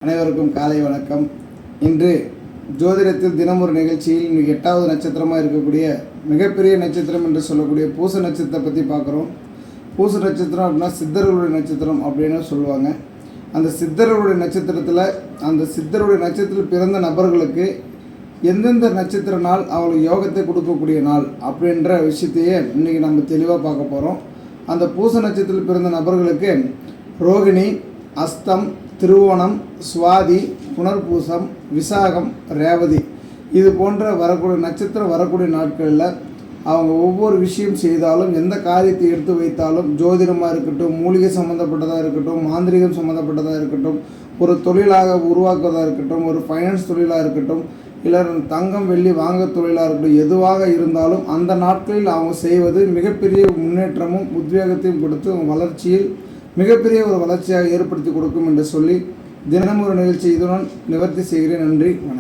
அனைவருக்கும் காலை வணக்கம். இன்று ஜோதிடத்தில் தினமொரு நிகழ்ச்சியில் இன்னைக்கு 8வது நட்சத்திரமாக இருக்கக்கூடிய மிகப்பெரிய நட்சத்திரம் என்று சொல்லக்கூடிய பூச நட்சத்திரத்தை பற்றி பார்க்குறோம். பூச நட்சத்திரம் அப்படின்னா சித்தர்களுடைய நட்சத்திரம் அப்படின்னு சொல்லுவாங்க. அந்த சித்தர்களுடைய நட்சத்திரத்தில் பிறந்த நபர்களுக்கு எந்தெந்த நட்சத்திர நாள் அவங்களுக்கு யோகத்தை கொடுக்கக்கூடிய நாள் அப்படின்ற விஷயத்தையே இன்றைக்கி நம்ம தெளிவாக பார்க்க போகிறோம். அந்த பூச நட்சத்திரத்தில் பிறந்த நபர்களுக்கு ரோகிணி, அஸ்தம், திருவோணம், சுவாதி, புனர்பூசம், விசாகம், ரேவதி இது போன்ற வரக்கூடிய நாட்களில் அவங்க ஒவ்வொரு விஷயம் செய்தாலும், எந்த காரியத்தை எடுத்து வைத்தாலும், ஜோதிடமாக இருக்கட்டும், மூலிகை சம்மந்தப்பட்டதாக இருக்கட்டும், மாந்திரிகம் சம்மந்தப்பட்டதாக இருக்கட்டும், ஒரு தொழிலாக உருவாக்குவதாக இருக்கட்டும், ஒரு ஃபைனான்ஸ் தொழிலாக இருக்கட்டும், இல்லை தங்கம் வெள்ளி வாங்க தொழிலாக இருக்கட்டும், எதுவாக இருந்தாலும் அந்த நாட்களில் அவங்க செய்வது மிகப்பெரிய முன்னேற்றமும் உத்வேகத்தையும் கொடுத்து வளர்ச்சியில் மிகப்பெரிய ஒரு வளர்ச்சியாக ஏற்படுத்தி கொடுக்கும் என்று சொல்லி தினமும் ஒரு நிகழ்ச்சி இதுடன் நிவர்த்தி செய்கிறேன். நன்றி, வணக்கம்.